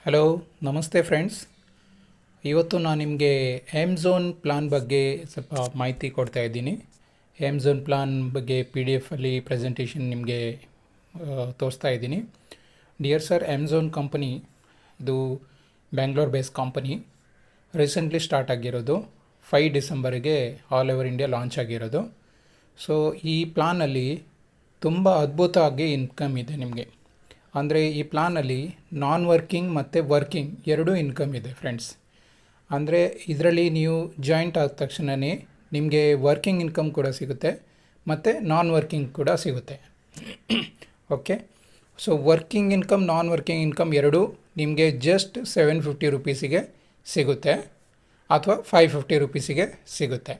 Hello, ನಮಸ್ತೆ friends. ಇವತ್ತು ನಾನು ನಿಮಗೆ ಎಮ್-ಝೋನ್ ಪ್ಲಾನ್ ಬಗ್ಗೆ ಸ್ವಲ್ಪ ಮಾಹಿತಿ ಕೊಡ್ತಾ ಇದ್ದೀನಿ. ಎಮ್-ಝೋನ್ ಪ್ಲಾನ್ ಬಗ್ಗೆ PDF-ಅಲ್ಲಿ ಪ್ರೆಸೆಂಟೇಷನ್ ನಿಮಗೆ ತೋರಿಸ್ತಾ ಇದ್ದೀನಿ. ಡಿಯರ್ ಸರ್, ಎಮ್-ಝೋನ್ ಕಂಪನಿ ಇದು Bangalore base company. Recently start ಆಗಿರೋದು. 5 ಡಿಸೆಂಬರ್ಗೆ ಆಲ್ ಓವರ್ ಇಂಡಿಯಾ ಲಾಂಚ್ ಆಗಿರೋದು. ಸೊ ಈ ಪ್ಲಾನಲ್ಲಿ ತುಂಬ ಅದ್ಭುತವಾಗಿ ಇನ್ಕಮ್ ಇದೆ ನಿಮಗೆ. ಅಂದರೆ ಈ ಪ್ಲಾನಲ್ಲಿ ನಾನ್ ವರ್ಕಿಂಗ್ ಮತ್ತು ವರ್ಕಿಂಗ್ ಎರಡೂ ಇನ್ಕಮ್ ಇದೆ ಫ್ರೆಂಡ್ಸ್. ಅಂದರೆ ಇದರಲ್ಲಿ ನೀವು ಜಾಯಿಂಟ್ ಆದ ತಕ್ಷಣವೇ ನಿಮಗೆ ವರ್ಕಿಂಗ್ ಇನ್ಕಮ್ ಕೂಡ ಸಿಗುತ್ತೆ ಮತ್ತು ನಾನ್ ವರ್ಕಿಂಗ್ ಕೂಡ ಸಿಗುತ್ತೆ. ಓಕೆ, ಸೊ ವರ್ಕಿಂಗ್ ಇನ್ಕಮ್, ನಾನ್ ವರ್ಕಿಂಗ್ ಇನ್ಕಮ್ ಎರಡೂ ನಿಮಗೆ ಜಸ್ಟ್ 750 ರೂಪೀಸಿಗೆ ಸಿಗುತ್ತೆ ಅಥವಾ 550 ರೂಪೀಸಿಗೆ ಸಿಗುತ್ತೆ.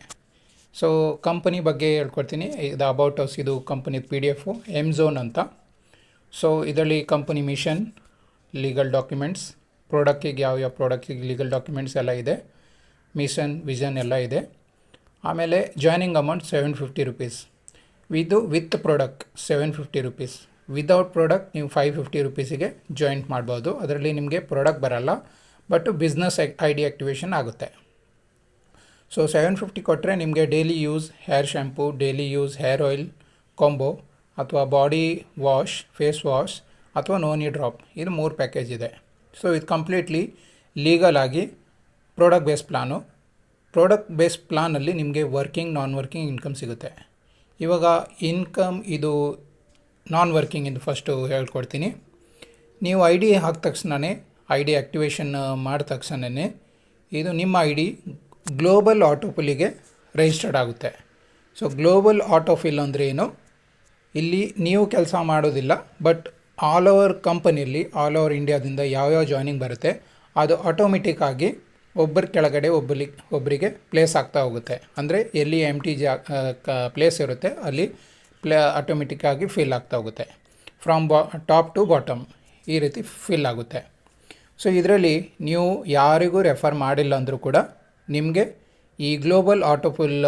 ಸೊ ಕಂಪನಿ ಬಗ್ಗೆ ಹೇಳ್ಕೊಡ್ತೀನಿ. ಇದು ಅಬೌಟ್ ಅಸ್, ಇದು ಕಂಪನಿ PDF ಎಮ್-ಝೋನ್ ಅಂತ. ಸೊ ಇದರಲ್ಲಿ ಕಂಪನಿ ಮಿಷನ್, ಲೀಗಲ್ ಡಾಕ್ಯುಮೆಂಟ್ಸ್, ಪ್ರಾಡಕ್ಟಿಗೆ ಯಾವ ಪ್ರಾಡಕ್ಟಿಗೆ ಲೀಗಲ್ ಡಾಕ್ಯುಮೆಂಟ್ಸ್ ಎಲ್ಲ ಇದೆ, ಮಿಷನ್, ವಿಷನ್ ಎಲ್ಲ ಇದೆ. ಆಮೇಲೆ joining amount 750 rupees. With product 750 rupees. Without product ನೀವು 550 ರೂಪೀಸಿಗೆ ಜಾಯಿಂಟ್ ಮಾಡ್ಬೋದು. ಅದರಲ್ಲಿ ನಿಮಗೆ ಪ್ರಾಡಕ್ಟ್ ಬರಲ್ಲ, ಬಟ್ ಬಿಸ್ನೆಸ್ ID ಆ್ಯಕ್ಟಿವೇಷನ್ ಆಗುತ್ತೆ. ಸೊ 750 ಕೊಟ್ಟರೆ ನಿಮಗೆ daily use hair shampoo, daily use hair oil combo ಅಥವಾ ಬಾಡಿ ವಾಶ್, ಫೇಸ್ ವಾಶ್ ಅಥವಾ ನೋನಿ ಡ್ರಾಪ್, ಇದು 3 ಪ್ಯಾಕೇಜ್ ಇದೆ. ಸೊ ಇದು ಕಂಪ್ಲೀಟ್ಲಿ ಲೀಗಲ್ ಆಗಿ product base plan. Product base ಪ್ಲಾನಲ್ಲಿ ನಿಮಗೆ ವರ್ಕಿಂಗ್, ನಾನ್ ವರ್ಕಿಂಗ್ ಇನ್ಕಮ್ ಸಿಗುತ್ತೆ. ಇವಾಗ ಇನ್ಕಮ್ ಇದು ನಾನ್ ವರ್ಕಿಂಗ್ ಇದು ಫಸ್ಟು ಹೇಳ್ಕೊಡ್ತೀನಿ. ನೀವು ID ಹಾಕಿದ ತಕ್ಷಣವೇ, ID ಆ್ಯಕ್ಟಿವೇಷನ್ ಮಾಡಿದ ತಕ್ಷಣವೇ ಇದು ನಿಮ್ಮ ID ಗ್ಲೋಬಲ್ ಆಟೋಫಿಲ್ಲಿಗೆ ರಿಜಿಸ್ಟರ್ಡ್ ಆಗುತ್ತೆ. ಸೊ ಗ್ಲೋಬಲ್ ಆಟೋಫಿಲ್ ಅಂದರೆ ಏನು? ಇಲ್ಲಿ ನೀವು ಕೆಲಸ ಮಾಡೋದಿಲ್ಲ, ಬಟ್ ಆಲ್ ಓವರ್ ಕಂಪನಿಯಲ್ಲಿ, ಆಲ್ ಓವರ್ ಇಂಡಿಯಾದಿಂದ ಯಾವ್ಯಾವ ಜಾಯ್ನಿಂಗ್ ಬರುತ್ತೆ ಅದು ಆಟೋಮೆಟಿಕ್ಕಾಗಿ ಒಬ್ಬರ ಕೆಳಗಡೆ ಒಬ್ಬರಿಗೆ ಪ್ಲೇಸ್ ಆಗ್ತಾ ಹೋಗುತ್ತೆ. ಅಂದರೆ ಎಲ್ಲಿ MT ಪ್ಲೇಸ್ ಇರುತ್ತೆ ಅಲ್ಲಿ ಆಟೋಮೆಟಿಕ್ಕಾಗಿ ಫಿಲ್ ಆಗ್ತಾ ಹೋಗುತ್ತೆ. ಫ್ರಮ್ ಟಾಪ್ ಟು ಬಾಟಮ್ ಈ ರೀತಿ ಫಿಲ್ ಆಗುತ್ತೆ. ಸೊ ಇದರಲ್ಲಿ ನೀವು ಯಾರಿಗೂ ರೆಫರ್ ಮಾಡಿಲ್ಲ ಅಂದರೂ ಕೂಡ ನಿಮಗೆ ಈ ಗ್ಲೋಬಲ್ ಆಟೋಫಿಲ್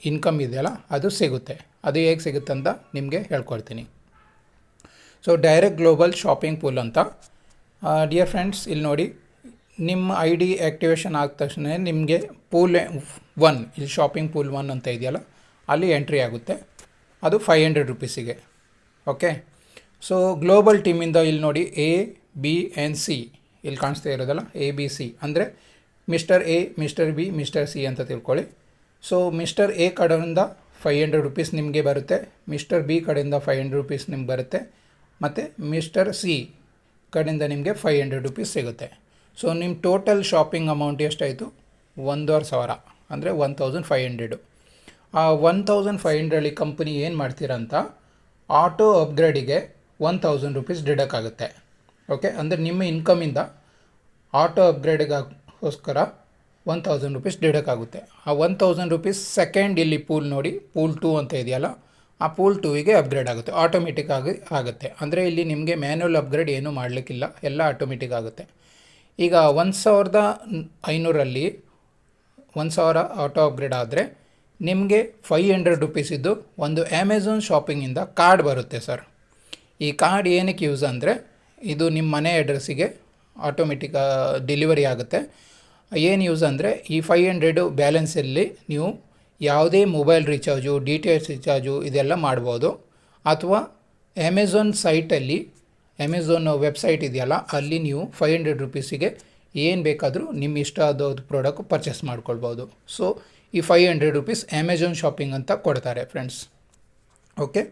ಇನ್ಕಮ್ ಇದೆಯಲ್ಲ ಅದು ಸಿಗುತ್ತೆ. ಅದು ಹೇಗೆ ಸಿಗುತ್ತೆ ಅಂತ ನಿಮಗೆ ಹೇಳ್ಕೊಡ್ತೀನಿ. So direct global shopping pool ಅಂತ. ಡಿಯರ್ ಫ್ರೆಂಡ್ಸ್, ಇಲ್ಲಿ ನೋಡಿ, ನಿಮ್ಮ ID ಆ್ಯಕ್ಟಿವೇಷನ್ ಆದ ತಕ್ಷಣ ನಿಮಗೆ ಪೂಲ್ 1, ಇಲ್ಲಿ ಶಾಪಿಂಗ್ ಪೂಲ್ 1 ಅಂತ ಇದೆಯಲ್ಲ ಅಲ್ಲಿ ಎಂಟ್ರಿ ಆಗುತ್ತೆ. ಅದು 500 ರೂಪೀಸಿಗೆ. ಓಕೆ, ಸೊ ಗ್ಲೋಬಲ್ ಟೀಮಿಂದ ಇಲ್ಲಿ ನೋಡಿ A, B and C ಇಲ್ಲಿ ಕಾಣಿಸ್ತಾ ಇರೋದಲ್ಲ, ABC ಅಂದರೆ mister A, mister B, mister C ಅಂತ ತಿಳ್ಕೊಳ್ಳಿ. ಸೊ ಮಿಸ್ಟರ್ A ಕಡೆಯಿಂದ 500 ರೂಪೀಸ್ ನಿಮಗೆ ಬರುತ್ತೆ, ಮಿಸ್ಟರ್ B ಕಡೆಯಿಂದ 500 ರೂಪೀಸ್ ನಿಮ್ಗೆ ಬರುತ್ತೆ, ಮತ್ತು ಮಿಸ್ಟರ್ C ಕಡೆಯಿಂದ ನಿಮಗೆ 500 ರೂಪೀಸ್ ಸಿಗುತ್ತೆ. ಸೊ ನಿಮ್ಮ ಟೋಟಲ್ ಶಾಪಿಂಗ್ ಅಮೌಂಟ್ ಎಷ್ಟಾಯಿತು? 1500, ಅಂದರೆ 1500. ಆ 1500 ಕಂಪನಿ ಏನು ಮಾಡ್ತೀರಂತ, ಆಟೋ ಅಪ್ಗ್ರೇಡಿಗೆ 1000 ರೂಪೀಸ್ ಡಿಡಕ್ಟ್ ಆಗುತ್ತೆ. ಓಕೆ, ಅಂದರೆ ನಿಮ್ಮ ಇನ್ಕಮಿಂದ ಆಟೋ ಅಪ್ಗ್ರೇಡಿಗೋಸ್ಕರ 1000 ರೂಪೀಸ್ ಡಿಡಕ್ಟ್ ಆಗುತ್ತೆ. ಆ 1000 ರೂಪೀಸ್ ಸೆಕೆಂಡ್ ಇಲ್ಲಿ ಪೂಲ್ ನೋಡಿ, ಪೂಲ್ 2 ಅಂತ ಇದೆಯಲ್ಲ, ಆ ಪೂಲ್ 2ಗೆ ಅಪ್ಗ್ರೇಡ್ ಆಗುತ್ತೆ, ಆಟೋಮೆಟಿಕ್ ಆಗುತ್ತೆ. ಅಂದರೆ ಇಲ್ಲಿ ನಿಮಗೆ ಮ್ಯಾನ್ಯುವಲ್ ಅಪ್ಗ್ರೇಡ್ ಏನೂ ಮಾಡಲಿಕ್ಕಿಲ್ಲ, ಎಲ್ಲ ಆಟೋಮೆಟಿಕ್ ಆಗುತ್ತೆ. ಈಗ 1500ರಲ್ಲಿ 1000 ಆಟೋ ಅಪ್ಗ್ರೇಡ್ ಆದರೆ ನಿಮಗೆ 500 ರೂಪೀಸಿದ್ದು ಒಂದು ಅಮೆಝಾನ್ ಶಾಪಿಂಗಿಂದ ಕಾರ್ಡ್ ಬರುತ್ತೆ ಸರ್. ಈ ಕಾರ್ಡ್ ಏನಕ್ಕೆ ಯೂಸ್ ಅಂದರೆ, ಇದು ನಿಮ್ಮ ಮನೆ ಅಡ್ರೆಸ್ಸಿಗೆ ಆಟೋಮೆಟಿಕ್ ಡೆಲಿವರಿ ಆಗುತ್ತೆ. ಏನು ಯೂಸ್ ಅಂದರೆ, ಈ 500 ಬ್ಯಾಲೆನ್ಸಲ್ಲಿ ನೀವು ಯಾವುದೇ ಮೊಬೈಲ್ ರೀಚಾರ್ಜು, DTH ರೀಚಾರ್ಜು ಇದೆಲ್ಲ ಮಾಡ್ಬೋದು. ಅಥವಾ ಅಮೆಝಾನ್ ಸೈಟಲ್ಲಿ, ಅಮೆಝಾನ್ ವೆಬ್ಸೈಟ್ ಇದೆಯಲ್ಲ ಅಲ್ಲಿ ನೀವು 500 ರೂಪೀಸಿಗೆ ಏನು ಬೇಕಾದರೂ ನಿಮ್ಮ ಇಷ್ಟ ಆದದ್ದು ಪ್ರಾಡಕ್ಟ್ ಪರ್ಚೇಸ್ ಮಾಡ್ಕೊಳ್ಬೋದು. ಸೊ ಈ 500 ರೂಪೀಸ್ ಅಮೆಝಾನ್ ಶಾಪಿಂಗ್ ಅಂತ ಕೊಡ್ತಾರೆ ಫ್ರೆಂಡ್ಸ್. ಓಕೆ,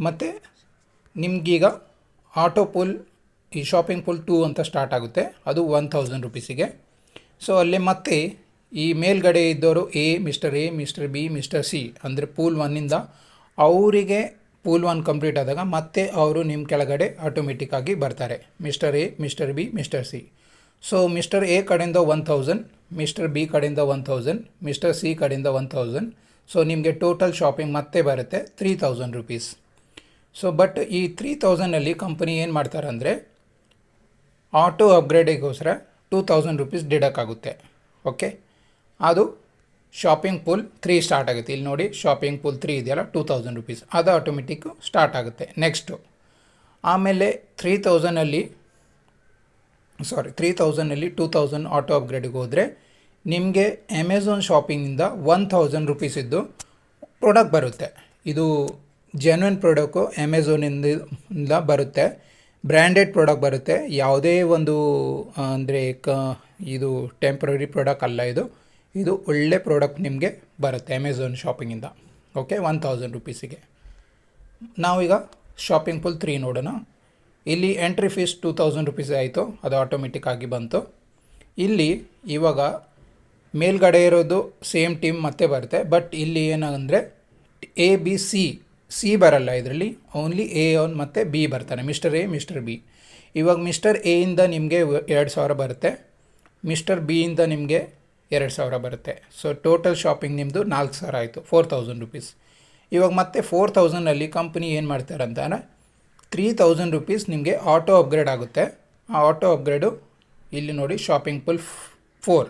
ಮತ್ತು ನಿಮಗೀಗ ಆಟೋ ಪೂಲ್, ಈ ಶಾಪಿಂಗ್ ಪೂಲ್ 2 ಅಂತ ಸ್ಟಾರ್ಟ್ ಆಗುತ್ತೆ, ಅದು 1000 ರೂಪೀಸಿಗೆ. ಸೊ ಅಲ್ಲಿ ಮತ್ತೆ ಈ ಮೇಲ್ಗಡೆ ಇದ್ದವರು mister A, mister B, mister C ಅಂದರೆ ಪೂಲ್ 1ಇಂದ ಅವರಿಗೆ ಪೂಲ್ 1 ಕಂಪ್ಲೀಟ್ ಆದಾಗ ಮತ್ತೆ ಅವರು ನಿಮ್ಮ ಕೆಳಗಡೆ ಆಟೋಮೆಟಿಕ್ಕಾಗಿ ಬರ್ತಾರೆ, mister A, mister B, mister C. So mister A ಕಡೆಯಿಂದ 1000, ಮಿಸ್ಟರ್ B ಕಡೆಯಿಂದ 1000, ಮಿಸ್ಟರ್ C ಕಡೆಯಿಂದ 1000. ಸೊ ನಿಮಗೆ ಟೋಟಲ್ ಶಾಪಿಂಗ್ ಮತ್ತೆ ಬರುತ್ತೆ 3000 ರೂಪೀಸ್. ಸೊ ಬಟ್ ಈ 3000ಅಲ್ಲಿ ಕಂಪನಿ ಏನು ಮಾಡ್ತಾರೆ ಅಂದರೆ, ಆಟೋ ಅಪ್ಗ್ರೇಡಿಗೋಸ್ಕರ 2000 ರೂಪೀಸ್ ಡಿಡಕ್ಟ್ ಆಗುತ್ತೆ. ಓಕೆ, ಅದು ಶಾಪಿಂಗ್ ಪೂಲ್ 3 ಸ್ಟಾರ್ಟ್ ಆಗುತ್ತೆ. ಇಲ್ಲಿ ನೋಡಿ, ಶಾಪಿಂಗ್ ಪೂಲ್ 3 ಇದೆಯಲ್ಲ, 2000 ರೂಪೀಸ್, ಅದು ಆಟೋಮೆಟಿಕ್ಕು ಸ್ಟಾರ್ಟ್ ಆಗುತ್ತೆ. ನೆಕ್ಸ್ಟು ಆಮೇಲೆ 3000ಅಲ್ಲಿ 3000ಅಲ್ಲಿ 2000 ಆಟೋ ಅಪ್ಗ್ರೇಡಿಗೆ ಹೋದರೆ ನಿಮಗೆ ಅಮೆಝಾನ್ ಶಾಪಿಂಗಿಂದ 1000 ರುಪೀಸಿದ್ದು ಪ್ರಾಡಕ್ಟ್ ಬರುತ್ತೆ. ಇದು ಜೆನ್ಯೂನ್ ಪ್ರಾಡಕ್ಟು ಅಮೆಝಾನಿಂದ ಬರುತ್ತೆ, ಬ್ರ್ಯಾಂಡೆಡ್ ಪ್ರಾಡಕ್ಟ್ ಬರುತ್ತೆ. ಯಾವುದೇ ಒಂದು ಅಂದರೆ ಇದು ಟೆಂಪ್ರರಿ ಪ್ರಾಡಕ್ಟ್ ಅಲ್ಲ, ಇದು ಒಳ್ಳೆ ಪ್ರಾಡಕ್ಟ್ ನಿಮಗೆ ಬರುತ್ತೆ ಅಮೆಝಾನ್ ಶಾಪಿಂಗಿಂದ. ಓಕೆ, 1000 ರುಪೀಸಿಗೆ. ನಾವೀಗ ಶಾಪಿಂಗ್ ಪೂಲ್ 3 ನೋಡೋಣ. ಇಲ್ಲಿ ಎಂಟ್ರಿ ಫೀಸ್ 2000 ರುಪೀಸ್ ಆಯಿತು, ಅದು ಆಟೋಮೆಟಿಕ್ ಆಗಿ ಬಂತು. ಇಲ್ಲಿ ಇವಾಗ ಮೇಲ್ಗಡೆ ಇರೋದು ಸೇಮ್ ಟೀಮ್ ಮತ್ತೆ ಬರುತ್ತೆ, ಬಟ್ ಇಲ್ಲಿ ಏನಂದರೆ ಎ ಬಿ ಸಿ ಬರಲ್ಲ, ಇದರಲ್ಲಿ ಓನ್ಲಿ A1 ಮತ್ತು B ಬರ್ತಾನೆ, ಮಿಸ್ಟರ್ ಎ ಮಿಸ್ಟರ್ ಬಿ. ಇವಾಗ ಮಿಸ್ಟರ್ ಎಯಿಂದ ನಿಮಗೆ 2000 ಬರುತ್ತೆ, ಮಿಸ್ಟರ್ ಬಿಯಿಂದ ನಿಮಗೆ 2000 ಬರುತ್ತೆ. ಸೊ ಟೋಟಲ್ ಶಾಪಿಂಗ್ ನಿಮ್ಮದು 4000 ಆಯಿತು, 4000 ರುಪೀಸ್. ಇವಾಗ ಮತ್ತೆ 4000ಅಲ್ಲಿ ಕಂಪ್ನಿ ಏನು ಮಾಡ್ತಾರೆ ಅಂತಾನೆ 3000 ರುಪೀಸ್ ನಿಮಗೆ ಆಟೋ ಅಪ್ಗ್ರೇಡ್ ಆಗುತ್ತೆ. ಆ ಆಟೋ ಅಪ್ಗ್ರೇಡು ಇಲ್ಲಿ ನೋಡಿ ಶಾಪಿಂಗ್ ಪೂಲ್ 4,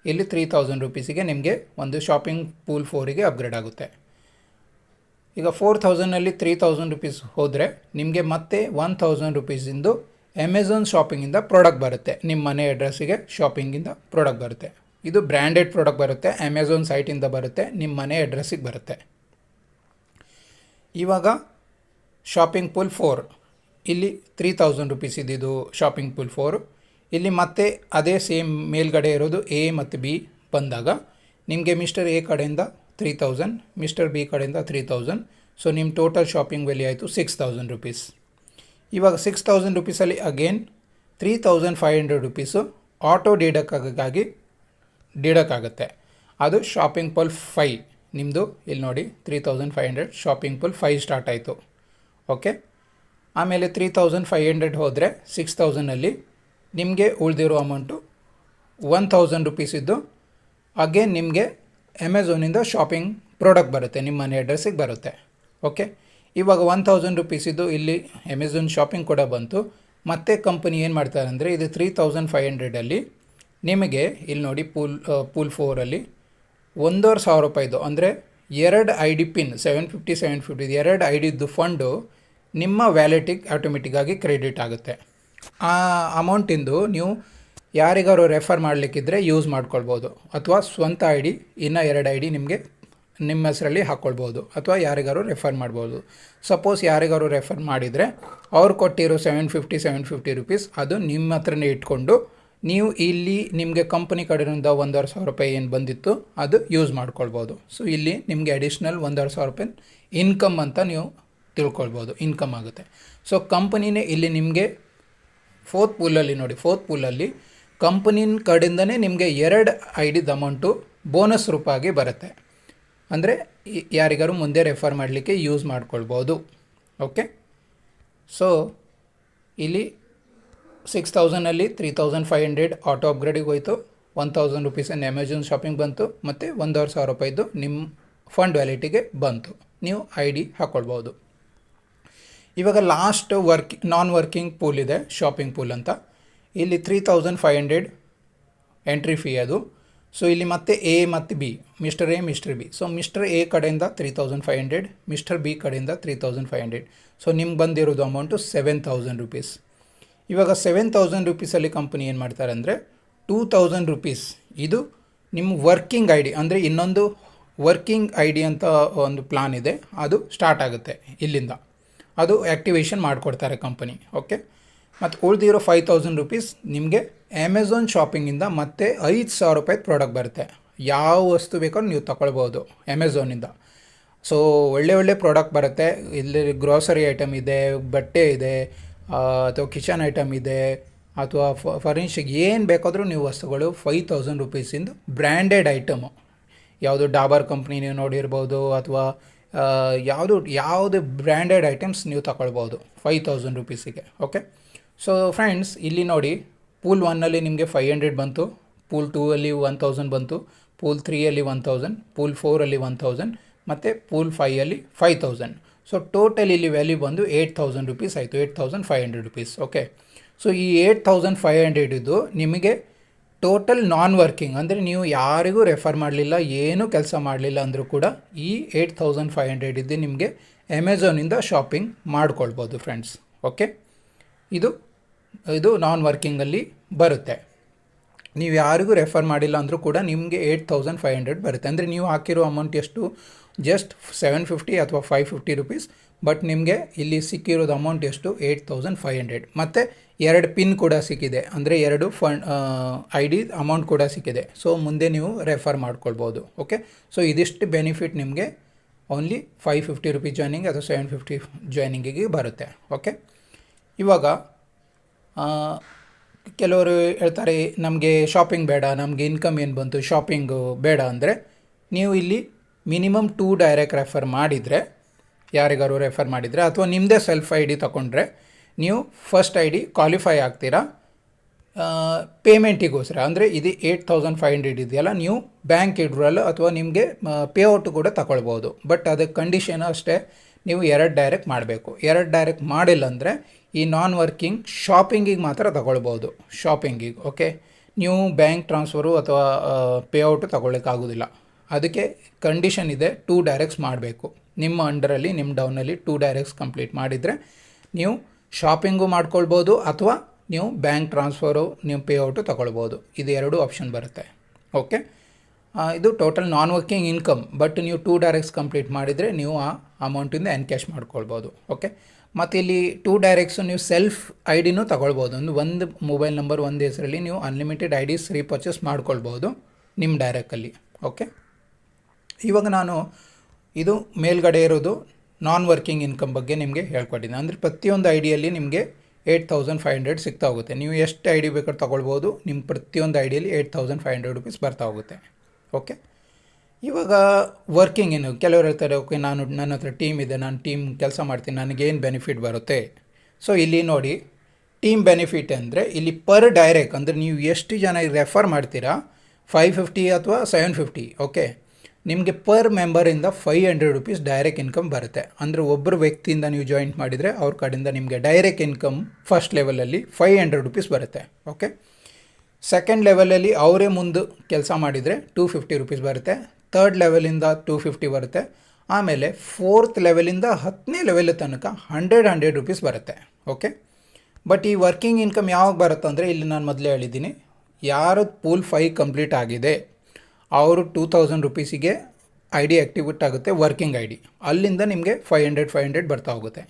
ಇಲ್ಲಿ 3000 ರುಪೀಸಿಗೆ ನಿಮಗೆ ಒಂದು ಶಾಪಿಂಗ್ ಪೂಲ್ 4ಗೆ ಅಪ್ಗ್ರೇಡ್ ಆಗುತ್ತೆ. ಈಗ 4000ಅಲ್ಲಿ 3000 ರುಪೀಸ್ ಹೋದರೆ ನಿಮಗೆ ಮತ್ತೆ 1000 ರುಪೀಸಿಂದು ಅಮೆಝಾನ್ ಶಾಪಿಂಗಿಂದ ಪ್ರಾಡಕ್ಟ್ ಬರುತ್ತೆ, ನಿಮ್ಮ ಮನೆ ಅಡ್ರೆಸ್ಸಿಗೆ ಶಾಪಿಂಗಿಂದ ಪ್ರಾಡಕ್ಟ್ ಬರುತ್ತೆ. ಇದು ಬ್ರ್ಯಾಂಡೆಡ್ ಪ್ರಾಡಕ್ಟ್ ಬರುತ್ತೆ, ಅಮೆಝಾನ್ ಸೈಟಿಂದ ಬರುತ್ತೆ, ನಿಮ್ಮ ಮನೆ ಅಡ್ರೆಸ್ಸಿಗೆ ಬರುತ್ತೆ. ಇವಾಗ ಶಾಪಿಂಗ್ ಪೂಲ್ 4, ಇಲ್ಲಿ 3000 ರುಪೀಸ್ ಇದ್ದಿದ್ದು ಶಾಪಿಂಗ್ ಪೂಲ್ 4. ಇಲ್ಲಿ ಮತ್ತೆ ಅದೇ ಸೇಮ್ ಮೇಲ್ಗಡೆ ಇರೋದು ಎ ಮತ್ತು ಬಿ ಬಂದಾಗ ನಿಮಗೆ ಮಿಸ್ಟರ್ ಎ ಕಡೆಯಿಂದ 3000, ಮಿಸ್ಟರ್ ಬಿ ಕಡೆಯಿಂದ 3000. ಸೊ ನಿಮ್ಮ ಟೋಟಲ್ ಶಾಪಿಂಗ್ ವ್ಯಾಲ್ಯೂ ಆಯಿತು 6000 ರುಪೀಸ್. ಇವಾಗ 6000 ರುಪೀಸಲ್ಲಿ ಅಗೇನ್ 3500 ರುಪೀಸು ಆಟೋ ಡಿಡಕ್ಕಾಗುತ್ತೆ. ಅದು ಶಾಪಿಂಗ್ ಪೂಲ್ 5 ನಿಮ್ಮದು. ಇಲ್ಲಿ ನೋಡಿ 3500 ಶಾಪಿಂಗ್ ಪೂಲ್ 5 ಸ್ಟಾರ್ಟ್ ಆಯಿತು. ಓಕೆ, ಆಮೇಲೆ 3500 ಹೋದರೆ 6000ಅಲ್ಲಿ ನಿಮಗೆ ಉಳಿದಿರೋ ಅಮೌಂಟು 1000 ರುಪೀಸಿದ್ದು ಅಗೇನ್ ನಿಮಗೆ ಅಮೆಝಾನಿಂದ ಶಾಪಿಂಗ್ ಪ್ರಾಡಕ್ಟ್ ಬರುತ್ತೆ, ನಿಮ್ಮ ಮನೆ ಅಡ್ರೆಸ್ಸಿಗೆ ಬರುತ್ತೆ. ಓಕೆ, ಇವಾಗ 1000 ರುಪೀಸಿದ್ದು ಇಲ್ಲಿ ಅಮೆಝಾನ್ ಶಾಪಿಂಗ್ ಕೂಡ ಬಂತು. ಮತ್ತೆ ಕಂಪನಿ ಏನು ಮಾಡ್ತಾರೆ ಅಂದರೆ ಇದು 3500ಅಲ್ಲಿ ನಿಮಗೆ ಇಲ್ಲಿ ನೋಡಿ ಪೂಲ್ 4ಅಲ್ಲಿ 1500 ರೂಪಾಯಿದು ಅಂದರೆ 2 ID ಪಿನ್ 750 2 IDದ್ದು ಫಂಡು ನಿಮ್ಮ ವ್ಯಾಲೆಟಿಗೆ ಆಟೋಮೆಟಿಕ್ಕಾಗಿ ಕ್ರೆಡಿಟ್ ಆಗುತ್ತೆ. ಆ ಅಮೌಂಟಿಂದು ನೀವು ಯಾರಿಗಾರು ರೆಫರ್ ಮಾಡಲಿಕ್ಕಿದ್ರೆ ಯೂಸ್ ಮಾಡ್ಕೊಳ್ಬೋದು, ಅಥವಾ ಸ್ವಂತ ID ಇನ್ನೂ 2 ID ನಿಮಗೆ ನಿಮ್ಮ ಹೆಸರಲ್ಲಿ ಹಾಕ್ಕೊಳ್ಬೋದು, ಅಥವಾ ಯಾರಿಗಾರು ರೆಫರ್ ಮಾಡ್ಬೋದು. ಸಪೋಸ್ ಯಾರಿಗಾರು ರೆಫರ್ ಮಾಡಿದರೆ ಅವ್ರು ಕೊಟ್ಟಿರೋ 750 ರುಪೀಸ್ ಅದು ನಿಮ್ಮ ಹತ್ರನೇ ಇಟ್ಕೊಂಡು ನೀವು ಇಲ್ಲಿ ನಿಮಗೆ ಕಂಪನಿ ಕಡೆಯಿಂದ 1500 ರೂಪಾಯಿ ಏನು ಬಂದಿತ್ತು ಅದು ಯೂಸ್ ಮಾಡ್ಕೊಳ್ಬೋದು. ಸೊ ಇಲ್ಲಿ ನಿಮಗೆ ಅಡಿಷ್ನಲ್ 1500 ರೂಪಾಯಿ ಇನ್ಕಮ್ ಅಂತ ನೀವು ತಿಳ್ಕೊಳ್ಬೋದು, ಇನ್ಕಮ್ ಆಗುತ್ತೆ. ಸೊ ಕಂಪನಿನೇ ಇಲ್ಲಿ ನಿಮಗೆ 4th ಪೂಲಲ್ಲಿ ನೋಡಿ, 4th ಪೂಲಲ್ಲಿ ಕಂಪನಿನ ಕಡೆಯಿಂದನೇ ನಿಮಗೆ 2 IDದ ಅಮೌಂಟು ಬೋನಸ್ ರೂಪಾಗಿ ಬರುತ್ತೆ. ಅಂದರೆ ಯಾರಿಗಾರು ಮುಂದೆ ರೆಫರ್ ಮಾಡಲಿಕ್ಕೆ ಯೂಸ್ ಮಾಡ್ಕೊಳ್ಬೋದು. ಓಕೆ, ಸೊ ಇಲ್ಲಿ 6000ಅಲ್ಲಿ 3500 ಆಟೋ ಅಪ್ಗ್ರೇಡಿಗೆ ಹೋಯಿತು, 1000 ರುಪೀಸನ್ನು ಅಮೆಝಾನ್ ಶಾಪಿಂಗ್ ಬಂತು, ಮತ್ತು 1500 ರೂಪಾಯಿದು ನಿಮ್ಮ ಫಂಡ್ ವ್ಯಾಲಿಟಿಗೆ ಬಂತು, ನೀವು ID ಹಾಕ್ಕೊಳ್ಬೋದು. ಇವಾಗ ಲಾಸ್ಟ್ ನಾನ್ ವರ್ಕಿಂಗ್ ಪೂಲ್ ಇದೆ, ಶಾಪಿಂಗ್ ಪೂಲ್ ಅಂತ. ಇಲ್ಲಿ 3500 ಎಂಟ್ರಿ ಫೀ ಅದು. ಸೊ ಇಲ್ಲಿ ಮತ್ತೆ ಎ ಮತ್ತು B, mister A mister B. So mister A ಕಡೆಯಿಂದ 3500, ಮಿಸ್ಟರ್ ಬಿ ಕಡೆಯಿಂದ 3500. ಸೊ ನಿಮ್ಗೆ ಬಂದಿರೋದು ಅಮೌಂಟು 7000 ರುಪೀಸ್. ಇವಾಗ 7000 ರುಪೀಸಲ್ಲಿ ಕಂಪನಿ ಏನು ಮಾಡ್ತಾರೆ ಅಂದರೆ 2000 ರುಪೀಸ್ ಇದು ನಿಮ್ಮ ವರ್ಕಿಂಗ್ ID, ಅಂದರೆ ಇನ್ನೊಂದು ವರ್ಕಿಂಗ್ ID ಅಂತ ಒಂದು ಪ್ಲಾನ್ ಇದೆ, ಅದು ಸ್ಟಾರ್ಟ್ ಆಗುತ್ತೆ ಇಲ್ಲಿಂದ, ಅದು ಆ್ಯಕ್ಟಿವೇಶನ್ ಮಾಡಿಕೊಡ್ತಾರೆ ಕಂಪನಿ. ಓಕೆ, ಮತ್ತು ಉಳಿದಿರೋ 5000 ರುಪೀಸ್ ನಿಮಗೆ ಅಮೆಝಾನ್ ಶಾಪಿಂಗಿಂದ ಮತ್ತೆ 5000 ರೂಪಾಯಿ ಪ್ರಾಡಕ್ಟ್ ಬರುತ್ತೆ. ಯಾವ ವಸ್ತು ಬೇಕಾದ್ರೂ ನೀವು ತಗೊಳ್ಬೋದು ಅಮೆಝಾನಿಂದ. ಸೊ ಒಳ್ಳೆ ಪ್ರಾಡಕ್ಟ್ ಬರುತ್ತೆ. ಇಲ್ಲಿ ಗ್ರೋಸರಿ ಐಟಮ್ ಇದೆ, ಬಟ್ಟೆ ಇದೆ, ಅಥವಾ ಕಿಚನ್ ಐಟಮ್ ಇದೆ, ಅಥವಾ ಫರ್ನಿಷಿಂಗ್ ಏನು ಬೇಕಾದರೂ ನೀವು ವಸ್ತುಗಳು 5000 ರುಪೀಸಿಂದು ಬ್ರ್ಯಾಂಡೆಡ್ ಐಟಮು, ಯಾವುದು ಡಾಬರ್ ಕಂಪ್ನಿ ನೀವು ನೋಡಿರ್ಬೋದು, ಅಥವಾ ಯಾವುದು ಬ್ರ್ಯಾಂಡೆಡ್ ಐಟಮ್ಸ್ ನೀವು ತಗೊಳ್ಬೋದು 5000 ರುಪೀಸಿಗೆ. ಓಕೆ, ಸೊ ಫ್ರೆಂಡ್ಸ್ ಇಲ್ಲಿ ನೋಡಿ, ಪೂಲ್ 1ಅಲ್ಲಿ ನಿಮಗೆ 500 ಬಂತು, ಪೂಲ್ 2ಅಲ್ಲಿ 1000 ಬಂತು, ಪೂಲ್ 3ಅಲ್ಲಿ 1000, ಪೂಲ್ 4ಅಲ್ಲಿ 1000, ಮತ್ತು ಪೂಲ್ 5ಅಲ್ಲಿ 5000. ಸೊ ಟೋಟಲ್ ಇಲ್ಲಿ ವ್ಯಾಲ್ಯೂ ಬಂದು 8000 ರುಪೀಸ್ ಆಯಿತು, 8500 ರುಪೀಸ್. ಓಕೆ, ಸೊ ಈ 8500 ಇದು ನಿಮಗೆ ಟೋಟಲ್ ನಾನ್ ವರ್ಕಿಂಗ್, ಅಂದರೆ ನೀವು ಯಾರಿಗೂ ರೆಫರ್ ಮಾಡಲಿಲ್ಲ, ಏನೂ ಕೆಲಸ ಮಾಡಲಿಲ್ಲ ಅಂದರೂ ಕೂಡ ಈ 8500 ಇದ್ದು ನಿಮಗೆ ಅಮೆಝಾನಿಂದ ಶಾಪಿಂಗ್ ಮಾಡ್ಕೊಳ್ಬೋದು ಫ್ರೆಂಡ್ಸ್. ಓಕೆ, ಇದು ಇದು ನಾನ್ ವರ್ಕಿಂಗಲ್ಲಿ ಬರುತ್ತೆ. ನೀವು ಯಾರಿಗೂ ರೆಫರ್ ಮಾಡಿಲ್ಲ ಅಂದರೂ ಕೂಡ ನಿಮಗೆ 8500 ಬರುತ್ತೆ. ಅಂದರೆ ನೀವು ಹಾಕಿರೋ ಅಮೌಂಟ್ ಎಷ್ಟು, ಜಸ್ಟ್ 750 ಅಥವಾ 550 ರುಪೀಸ್. ಬಟ್ ನಿಮಗೆ ಇಲ್ಲಿ ಸಿಕ್ಕಿರೋದು ಅಮೌಂಟ್ ಎಷ್ಟು, 8500. ಮತ್ತು 2 ಪಿನ್ ಕೂಡ ಸಿಕ್ಕಿದೆ, ಅಂದರೆ 2 ಐ ಡಿ ಅಮೌಂಟ್ ಕೂಡ ಸಿಕ್ಕಿದೆ. ಸೊ ಮುಂದೆ ನೀವು ರೆಫರ್ ಮಾಡ್ಕೊಳ್ಬೋದು. ಓಕೆ, ಸೊ ಇದಿಷ್ಟು ಬೆನಿಫಿಟ್ ನಿಮಗೆ ಓನ್ಲಿ 550 ರುಪೀಸ್ ಜಾಯ್ನಿಂಗ್ ಅಥವಾ 750 ಜಾಯ್ನಿಂಗಿಗೆ ಬರುತ್ತೆ. ಓಕೆ, ಇವಾಗ ಕೆಲವರು ಹೇಳ್ತಾರೆ ನಮಗೆ ಶಾಪಿಂಗ್ ಬೇಡ, ನಮಗೆ ಇನ್ಕಮ್ ಏನು ಬಂತು, ಶಾಪಿಂಗು ಬೇಡ ಅಂದರೆ ನೀವು ಇಲ್ಲಿ ಮಿನಿಮಮ್ 2 ಡೈರೆಕ್ಟ್ ರೆಫರ್ ಮಾಡಿದರೆ, ಯಾರಿಗಾರು ರೆಫರ್ ಮಾಡಿದರೆ ಅಥವಾ ನಿಮ್ಮದೇ ಸೆಲ್ಫ್ ಐ ಡಿ ತಗೊಂಡ್ರೆ ನೀವು ಫಸ್ಟ್ ಐ ಡಿ ಕ್ವಾಲಿಫೈ ಆಗ್ತೀರಾ ಪೇಮೆಂಟಿಗೋಸ್ಕರ. ಅಂದರೆ ಇದು 8500 ಇದೆಯಲ್ಲ, ನೀವು ಬ್ಯಾಂಕ್ ಇಡ್ರಲ್ಲ ಅಥವಾ ನಿಮಗೆ ಪೇಔಟ್ ಕೂಡ ತಗೊಳ್ಬೋದು. ಬಟ್ ಅದಕ್ಕೆ ಕಂಡೀಷನ್ ಅಷ್ಟೇ, ನೀವು 2 ಡೈರೆಕ್ಟ್ ಮಾಡಬೇಕು. 2 ಡೈರೆಕ್ಟ್ ಮಾಡಿಲ್ಲ ಅಂದರೆ ಈ ನಾನ್ ವರ್ಕಿಂಗ್ ಶಾಪಿಂಗಿಗೆ ಮಾತ್ರ ತಗೊಳ್ಬೋದು, ಶಾಪಿಂಗಿಗೆ. ಓಕೆ, ನೀವು ಬ್ಯಾಂಕ್ ಟ್ರಾನ್ಸ್ಫರು ಅಥವಾ ಪೇಔಟು ತಗೊಳ್ಳೋಕ್ಕಾಗೋದಿಲ್ಲ. ಅದಕ್ಕೆ ಕಂಡೀಷನ್ ಇದೆ, 2 ಡೈರೆಕ್ಟ್ಸ್ ಮಾಡಬೇಕು. ನಿಮ್ಮ ಅಂಡರಲ್ಲಿ, ನಿಮ್ಮ ಡೌನಲ್ಲಿ 2 ಡೈರೆಕ್ಟ್ಸ್ ಕಂಪ್ಲೀಟ್ ಮಾಡಿದರೆ ನೀವು ಶಾಪಿಂಗು ಮಾಡ್ಕೊಳ್ಬೋದು ಅಥವಾ ನೀವು ಬ್ಯಾಂಕ್ ಟ್ರಾನ್ಸ್ಫರು, ನೀವು ಪೇಔಟು ತಗೊಳ್ಬೋದು. ಇದು 2 ಆಪ್ಷನ್ ಬರುತ್ತೆ. ಓಕೆ, ಇದು total non working income. But ನೀವು 2 ಡೈರೆಕ್ಟ್ಸ್ ಕಂಪ್ಲೀಟ್ ಮಾಡಿದರೆ ನೀವು ಆ ಅಮೌಂಟಿಂದ ಎನ್ಕ್ಯಾಶ್ ಮಾಡ್ಕೊಳ್ಬೋದು. ಓಕೆ, ಮತ್ತು ಇಲ್ಲಿ 2 ಡೈರೆಕ್ಟ್ಸು ನೀವು ಸೆಲ್ಫ್ ಐ ಡಿನೂ ತಗೊಳ್ಬೋದು. ಒಂದು ಮೊಬೈಲ್ ನಂಬರ್, ಒಂದು ಹೆಸರಲ್ಲಿ ನೀವು ಅನ್ಲಿಮಿಟೆಡ್ ಐ ಡಿಸ್ ರೀಪರ್ಚೇಸ್ ಮಾಡ್ಕೊಳ್ಬೋದು ನಿಮ್ಮ ಡೈರೆಕ್ಟಲ್ಲಿ. ಓಕೆ, ಇವಾಗ ನಾನು ಇದು ಮೇಲ್ಗಡೆ ಇರೋದು ನಾನ್ ವರ್ಕಿಂಗ್ ಇನ್ಕಮ್ ಬಗ್ಗೆ ನಿಮಗೆ ಹೇಳ್ಕೊಟ್ಟಿದ್ದೀನಿ. ಅಂದರೆ ಪ್ರತಿಯೊಂದು ಐ ಡಿಯಲ್ಲಿ ನಿಮಗೆ 8500 ಸಿಗ್ತಾ ಹೋಗುತ್ತೆ. ನೀವು ಎಷ್ಟು ಐ ಡಿ ಬೇಕಾದ್ರೂ ತೊಗೊಳ್ಬೋದು. ನಿಮ್ಮ ಪ್ರತಿಯೊಂದು ಐ ಡಿಯಲ್ಲಿ 8500 ರುಪೀಸ್ ಬರ್ತಾ ಹೋಗುತ್ತೆ. ಓಕೆ, ಇವಾಗ ವರ್ಕಿಂಗ್ ಏನು, ಕೆಲವರು ಹೇಳ್ತಾರೆ ಓಕೆ ನನ್ನ ಹತ್ರ ಟೀಮ್ ಇದೆ, ನಾನು ಟೀಮ್ ಕೆಲಸ ಮಾಡ್ತೀನಿ, ನನಗೇನು ಬೆನಿಫಿಟ್ ಬರುತ್ತೆ. ಸೊ ಇಲ್ಲಿ ನೋಡಿ, ಟೀಮ್ ಬೆನಿಫಿಟ್ ಅಂದರೆ ಇಲ್ಲಿ ಪರ್ ಡೈರೆಕ್ಟ್, ಅಂದರೆ ನೀವು ಎಷ್ಟು ಜನ ರೆಫರ್ ಮಾಡ್ತೀರಾ 550 ಅಥವಾ 750. ಓಕೆ, ನಿಮಗೆ ಪರ್ ಮೆಂಬರಿಂದ 500 ರುಪೀಸ್ ಡೈರೆಕ್ಟ್ ಇನ್ಕಮ್ ಬರುತ್ತೆ. ಅಂದರೆ ಒಬ್ಬರು ವ್ಯಕ್ತಿಯಿಂದ ನೀವು ಜಾಯಿಂಟ್ ಮಾಡಿದರೆ ಅವ್ರ ಕಡೆಯಿಂದ ನಿಮಗೆ ಡೈರೆಕ್ಟ್ ಇನ್ಕಮ್ ಫಸ್ಟ್ ಲೆವೆಲಲ್ಲಿ 500 ರುಪೀಸ್ ಬರುತ್ತೆ. ಓಕೆ, ಸೆಕೆಂಡ್ ಲೆವೆಲಲ್ಲಿ ಅವರೇ ಮುಂದೆ ಕೆಲಸ ಮಾಡಿದರೆ 250 ರುಪೀಸ್ ಬರುತ್ತೆ. ಥರ್ಡ್ ಲೆವೆಲಿಂದ 250 ಬರುತ್ತೆ. ಆಮೇಲೆ 4th ಲೆವೆಲಿಂದ 10ನೇ ಲೆವೆಲ್ ತನಕ 100 ರುಪೀಸ್ ಬರುತ್ತೆ. ಓಕೆ, ಬಟ್ ಈ ವರ್ಕಿಂಗ್ ಇನ್ಕಮ್ ಯಾವಾಗ ಬರುತ್ತೆ ಅಂದರೆ, ಇಲ್ಲಿ ನಾನು ಮೊದಲೇ ಹೇಳಿದ್ದೀನಿ, ಯಾರು ಪೂಲ್ 5 ಕಂಪ್ಲೀಟ್ ಆಗಿದೆ ಅವರು 2000 ರುಪೀಸಿಗೆ ಐ ಡಿ ಆ್ಯಕ್ಟಿವೇಟ್ ಆಗುತ್ತೆ, ವರ್ಕಿಂಗ್ ಐ ಡಿ. ಅಲ್ಲಿಂದ ನಿಮಗೆ 500 ಬರ್ತಾ ಹೋಗುತ್ತೆ.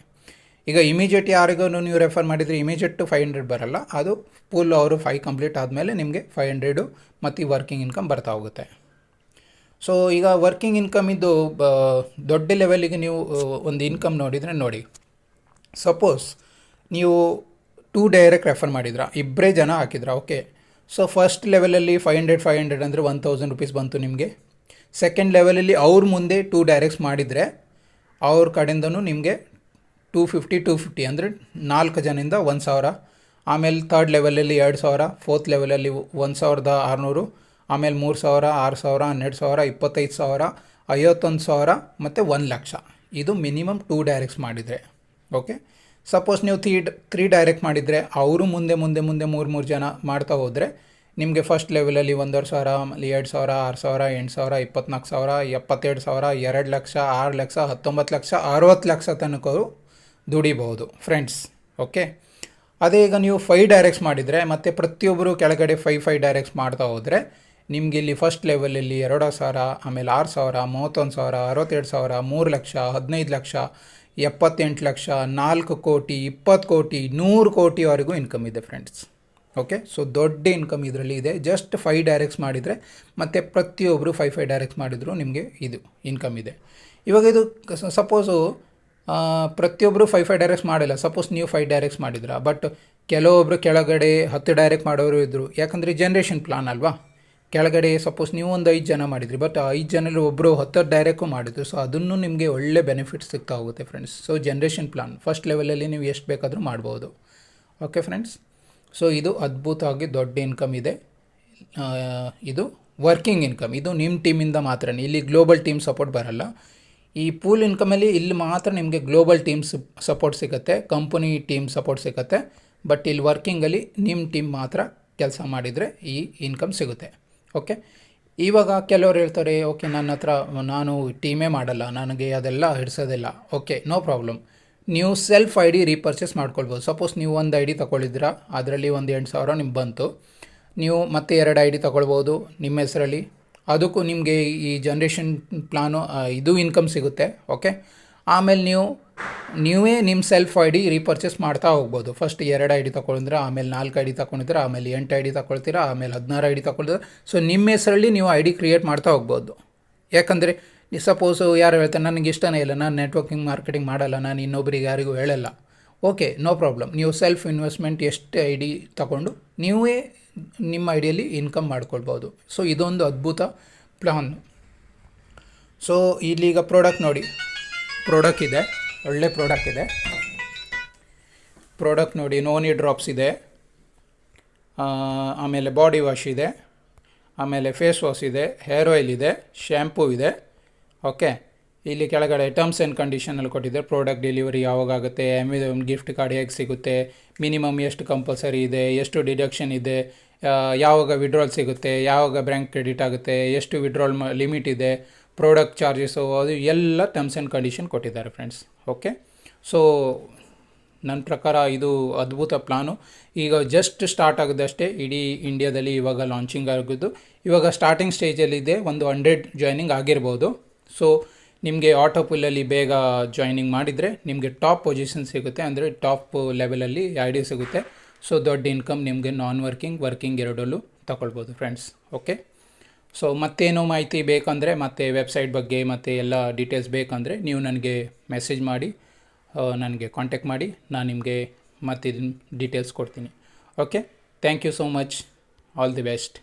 ಈಗ ಇಮಿಡಿಯೇಟ್ ಯಾರಿಗೂ ನೀವು ರೆಫರ್ ಮಾಡಿದರೆ ಇಮಿಡಿಯೇಟ್ 500 ಬರಲ್ಲ. ಅದು ಪೂಲ್ ಅವರು 5 ಕಂಪ್ಲೀಟ್ ಆದಮೇಲೆ ನಿಮಗೆ 500 ಮತ್ತು ಈ ವರ್ಕಿಂಗ್ ಇನ್ಕಮ್ ಬರ್ತಾ ಹೋಗುತ್ತೆ. ಸೊ ಈಗ ವರ್ಕಿಂಗ್ ಇನ್ಕಮ್ ಇದು ದೊಡ್ಡ ಲೆವೆಲಿಗೆ ನೀವು ಒಂದು ಇನ್ಕಮ್ ನೋಡಿದರೆ ನೋಡಿ, ಸಪೋಸ್ ನೀವು 2 ಡೈರೆಕ್ಟ್ ರೆಫರ್ ಮಾಡಿದ್ರಾ, ಇಬ್ಬರೇ ಜನ ಹಾಕಿದ್ರಾ. ಓಕೆ, ಸೊ ಫಸ್ಟ್ ಲೆವೆಲಲ್ಲಿ 500 ಅಂದರೆ 1000 ರುಪೀಸ್ ಬಂತು ನಿಮಗೆ. ಸೆಕೆಂಡ್ ಲೆವೆಲಲ್ಲಿ ಅವ್ರ ಮುಂದೆ 2 ಡೈರೆಕ್ಟ್ಸ್ ಮಾಡಿದರೆ ಅವ್ರ ಕಡೆಯಿಂದನೂ ನಿಮಗೆ 250 ಅಂದರೆ 4 ಜನಿಂದ 1000. ಆಮೇಲೆ ಥರ್ಡ್ ಲೆವೆಲಲ್ಲಿ 2000, ಫೋರ್ತ್ ಲೆವೆಲಲ್ಲಿ 1600, ಆಮೇಲೆ 3000, 6000, 12000, 25000, 51000 ಮತ್ತು 1 ಲಕ್ಷ. ಇದು ಮಿನಿಮಮ್ 2 ಡೈರೆಕ್ಟ್ಸ್ ಮಾಡಿದರೆ. ಓಕೆ, ಸಪೋಸ್ ನೀವು 3 ಡೈರೆಕ್ಟ್ ಮಾಡಿದರೆ ಅವರು ಮುಂದೆ 3 ಜನ ಮಾಡ್ತಾ ಹೋದರೆ ನಿಮಗೆ ಫಸ್ಟ್ ಲೆವೆಲಲ್ಲಿ 1500, ಆಮೇಲೆ 2000, 6000, 8000, 24000, 72000, 2 ಲಕ್ಷ, 6 ಲಕ್ಷ, 19 ಲಕ್ಷ, 60 ಲಕ್ಷ ತನಕ ದುಡಿಬಹುದು ಫ್ರೆಂಡ್ಸ್. ಓಕೆ, ಅದೇ ಈಗ ನೀವು 5 ಡೈರೆಕ್ಟ್ಸ್ ಮಾಡಿದರೆ ಮತ್ತು ಪ್ರತಿಯೊಬ್ಬರು ಕೆಳಗಡೆ 5 ಡೈರೆಕ್ಟ್ಸ್ ಮಾಡ್ತಾ ಹೋದರೆ ನಿಮಗೆ ಇಲ್ಲಿ ಫಸ್ಟ್ ಲೆವೆಲಲ್ಲಿ 2000, ಆಮೇಲೆ 6000, 31000, 62000, 3 ಲಕ್ಷ, 15 ಲಕ್ಷ, 78 ಲಕ್ಷ, 4 ಕೋಟಿ, 20 ಕೋಟಿ, 100 ಕೋಟಿವರೆಗೂ ಇನ್ಕಮ್ ಇದೆ ಫ್ರೆಂಡ್ಸ್. ಓಕೆ, ಸೊ ದೊಡ್ಡ ಇನ್ಕಮ್ ಇದರಲ್ಲಿ ಇದೆ. ಜಸ್ಟ್ 5 ಡೈರೆಕ್ಟ್ಸ್ ಮಾಡಿದರೆ ಮತ್ತು ಪ್ರತಿಯೊಬ್ಬರು 5 ಡೈರೆಕ್ಟ್ಸ್ ಮಾಡಿದ್ರು ನಿಮಗೆ ಇದು ಇನ್ಕಮ್ ಇದೆ. ಇವಾಗ ಇದು ಸಪೋಸು ಪ್ರತಿಯೊಬ್ಬರು 5 ಡೈರೆಕ್ಟ್ಸ್ ಮಾಡಿಲ್ಲ. ಸಪೋಸ್ ನೀವು 5 ಡೈರೆಕ್ಟ್ಸ್ ಮಾಡಿದ್ರ, ಬಟ್ ಕೆಲವೊಬ್ಬರು ಕೆಳಗಡೆ 10 ಡೈರೆಕ್ಟ್ ಮಾಡೋರು ಇದ್ದರು. ಯಾಕಂದರೆ ಜನ್ರೇಷನ್ ಪ್ಲಾನ್ ಅಲ್ವಾ, ಕೆಳಗಡೆ ಸಪೋಸ್ ನೀವು ಒಂದು 5 ಜನ ಮಾಡಿದ್ರಿ, ಬಟ್ 5 ಜನರಲ್ಲಿ ಒಬ್ಬರು 10 ಡೈರೆಕ್ಟು ಮಾಡಿದ್ರು. ಸೊ ಅದನ್ನು ನಿಮಗೆ ಒಳ್ಳೆ ಬೆನಿಫಿಟ್ಸ್ ಸಿಗ್ತಾ ಹೋಗುತ್ತೆ friends. So generation plan first ಲೆವೆಲಲ್ಲಿ ನೀವು ಎಷ್ಟು ಬೇಕಾದರೂ ಮಾಡ್ಬೋದು. ಓಕೆ ಫ್ರೆಂಡ್ಸ್, ಸೊ ಇದು ಅದ್ಭುತವಾಗಿ ದೊಡ್ಡ ಇನ್ಕಮ್ ಇದೆ. ಇದು ವರ್ಕಿಂಗ್ ಇನ್ಕಮ್, ಇದು ನಿಮ್ಮ ಟೀಮಿಂದ ಮಾತ್ರ. ಇಲ್ಲಿ ಗ್ಲೋಬಲ್ ಟೀಮ್ ಸಪೋರ್ಟ್ ಬರಲ್ಲ. ಈ ಪೂಲ್ ಇನ್ಕಮಲ್ಲಿ ಇಲ್ಲಿ ಮಾತ್ರ ನಿಮಗೆ ಗ್ಲೋಬಲ್ ಟೀಮ್ಸ್ ಸಪೋರ್ಟ್ ಸಿಗುತ್ತೆ, ಕಂಪನಿ ಟೀಮ್ ಸಪೋರ್ಟ್ ಸಿಗುತ್ತೆ. ಬಟ್ ಇಲ್ಲಿ ವರ್ಕಿಂಗಲ್ಲಿ ನಿಮ್ಮ ಟೀಮ್ ಮಾತ್ರ ಕೆಲಸ ಮಾಡಿದರೆ ಈ ಇನ್ಕಮ್ ಸಿಗುತ್ತೆ. ಓಕೆ, ಇವಾಗ ಕೆಲವರು ಹೇಳ್ತಾರೆ ಓಕೆ ನನ್ನ ಹತ್ರ ನಾನು ಟೀಮೇ ಮಾಡಲ್ಲ, ನನಗೆ ಅದೆಲ್ಲ ಹಿಡಿಸೋದಿಲ್ಲ. Okay, no problem. ನೀವು ಸೆಲ್ಫ್ ಐ ಡಿ ರೀಪರ್ಚೇಸ್ ಮಾಡ್ಕೊಳ್ಬೋದು. ಸಪೋಸ್ ನೀವು ಒಂದು ಐ ಡಿ ತೊಗೊಳಿದ್ದೀರಾ, ಅದರಲ್ಲಿ ಒಂದು 8,000 ನಿಮ್ಗೆ ಬಂತು, ನೀವು ಮತ್ತೆ 2 ಐ ಡಿ ತೊಗೊಳ್ಬೋದು ನಿಮ್ಮ ಹೆಸರಲ್ಲಿ. ಅದಕ್ಕೂ ನಿಮಗೆ ಈ ಜನ್ರೇಷನ್ ಪ್ಲಾನು ಇದು ಇನ್ಕಮ್ ಸಿಗುತ್ತೆ. ಓಕೆ, ಆಮೇಲೆ ನೀವೇ ನಿಮ್ಮ ಸೆಲ್ಫ್ ಐ ಡಿ ರೀಪರ್ಚೇಸ್ ಮಾಡ್ತಾ ಹೋಗ್ಬೋದು. ಫಸ್ಟ್ 2 ಐ ಡಿ ತೊಗೊಂಡ್ರೆ, ಆಮೇಲೆ 4 ಐ ಡಿ ತೊಗೊಂಡಿದ್ರೆ, ಆಮೇಲೆ 8 ಐ ಡಿ ತೊಗೊಳ್ತೀರಾ, ಆಮೇಲೆ 16 ಐ ಡಿ ತೊಗೊಳ್ತೀರಾ. ಸೊ ನಿಮ್ಮ ಹೆಸರಲ್ಲಿ ನೀವು ಐ ಡಿ ಕ್ರಿಯೇಟ್ ಮಾಡ್ತಾ ಹೋಗ್ಬೋದು. ಯಾಕಂದರೆ ಸಪೋಸು ಯಾರು ಹೇಳ್ತಾರೆ ನನಗೆ ಇಷ್ಟನೇ ಇಲ್ಲ, ನಾನು ನೆಟ್ವರ್ಕಿಂಗ್ ಮಾರ್ಕೆಟಿಂಗ್ ಮಾಡಲ್ಲ, ನಾನು ಇನ್ನೊಬ್ರಿಗೆ ಯಾರಿಗೂ ಹೇಳಲ್ಲ. Okay, no problem. ನೀವು ಸೆಲ್ಫ್ ಇನ್ವೆಸ್ಟ್ಮೆಂಟ್ ಎಷ್ಟು ಐ ಡಿ ತಗೊಂಡು ನೀವೇ ನಿಮ್ಮ ಐ ಡಿಯಲ್ಲಿ ಇನ್ಕಮ್ ಮಾಡ್ಕೊಳ್ಬೋದು. ಸೊ ಇದೊಂದು ಅದ್ಭುತ ಪ್ಲಾನ್. ಸೊ ಇಲ್ಲೀಗ ಪ್ರಾಡಕ್ಟ್ ನೋಡಿ, ಪ್ರಾಡಕ್ಟ್ ಇದೆ, ಒಳ್ಳೆ ಪ್ರಾಡಕ್ಟ್ ಇದೆ. ಪ್ರಾಡಕ್ಟ್ ನೋಡಿ, ನೋನಿ ಡ್ರಾಪ್ಸ್ ಇದೆ, ಆಮೇಲೆ ಬಾಡಿ ವಾಶ್ ಇದೆ, ಆಮೇಲೆ ಫೇಸ್ ವಾಶ್ ಇದೆ, ಹೇರ್ ಆಯಿಲ್ ಇದೆ, ಶ್ಯಾಂಪೂ ಇದೆ. ಓಕೆ, ಇಲ್ಲಿ ಕೆಳಗಡೆ ಟರ್ಮ್ಸ್ ಆ್ಯಂಡ್ ಕಂಡೀಷನಲ್ಲಿ ಕೊಟ್ಟಿದ್ದಾರೆ. ಪ್ರಾಡಕ್ಟ್ ಡೆಲಿವರಿ ಯಾವಾಗ ಆಗುತ್ತೆ, ಅಮೆಝಾನ್ ಗಿಫ್ಟ್ ಕಾರ್ಡ್ ಹೇಗೆ ಸಿಗುತ್ತೆ, ಮಿನಿಮಮ್ ಎಷ್ಟು ಕಂಪಲ್ಸರಿ ಇದೆ, ಎಷ್ಟು ಡಿಡಕ್ಷನ್ ಇದೆ, ಯಾವಾಗ ವಿಡ್ರಾಲ್ ಸಿಗುತ್ತೆ, ಯಾವಾಗ ಬ್ಯಾಂಕ್ ಕ್ರೆಡಿಟ್ ಆಗುತ್ತೆ, ಎಷ್ಟು ವಿಡ್ರಾಲ್ ಲಿಮಿಟ್ ಇದೆ, ಪ್ರಾಡಕ್ಟ್ ಚಾರ್ಜಸ್ಸು, ಅದು ಎಲ್ಲ ಟರ್ಮ್ಸ್ ಆ್ಯಂಡ್ ಕಂಡೀಷನ್ ಕೊಟ್ಟಿದ್ದಾರೆ ಫ್ರೆಂಡ್ಸ್. ಓಕೆ, ಸೊ ನನ್ನ ಪ್ರಕಾರ ಇದು ಅದ್ಭುತ ಪ್ಲಾನು. ಈಗ ಜಸ್ಟ್ ಸ್ಟಾರ್ಟ್ ಆಗೋದಷ್ಟೇ, ಇಡೀ ಇಂಡಿಯಾದಲ್ಲಿ ಇವಾಗ ಲಾಂಚಿಂಗ್ ಆಗೋದು. ಇವಾಗ ಸ್ಟಾರ್ಟಿಂಗ್ ಸ್ಟೇಜಲ್ಲಿದೆ, ಒಂದು 100 ಜಾಯ್ನಿಂಗ್ ಆಗಿರ್ಬೋದು. ಸೊ ನಿಮಗೆ ಆಟೋ ಪುಲ್ಲಲ್ಲಿ ಬೇಗ ಜಾಯ್ನಿಂಗ್ ಮಾಡಿದರೆ ನಿಮಗೆ ಟಾಪ್ ಪೊಸಿಷನ್ ಸಿಗುತ್ತೆ, ಅಂದರೆ ಟಾಪ್ ಲೆವೆಲಲ್ಲಿ ಐ ಡಿ ಸಿಗುತ್ತೆ. ಸೊ ದೊಡ್ಡ ಇನ್ಕಮ್ ನಿಮಗೆ ನಾನ್ ವರ್ಕಿಂಗ್ ಎರಡಲ್ಲೂ ತಗೊಳ್ಬೋದು ಫ್ರೆಂಡ್ಸ್. ಓಕೆ, ಸೊ ಮತ್ತೇನೋ ಮಾಹಿತಿ ಬೇಕಂದರೆ, ಮತ್ತು ವೆಬ್ಸೈಟ್ ಬಗ್ಗೆ ಮತ್ತು ಎಲ್ಲ ಡೀಟೇಲ್ಸ್ ಬೇಕಂದರೆ ನೀವು ನನಗೆ ಮೆಸೇಜ್ ಮಾಡಿ, ನನಗೆ ಕಾಂಟ್ಯಾಕ್ಟ್ ಮಾಡಿ, ನಾನು ನಿಮಗೆ ಮತ್ತೆ ಡೀಟೇಲ್ಸ್ ಕೊಡ್ತೀನಿ. Okay, thank you so much, all the best.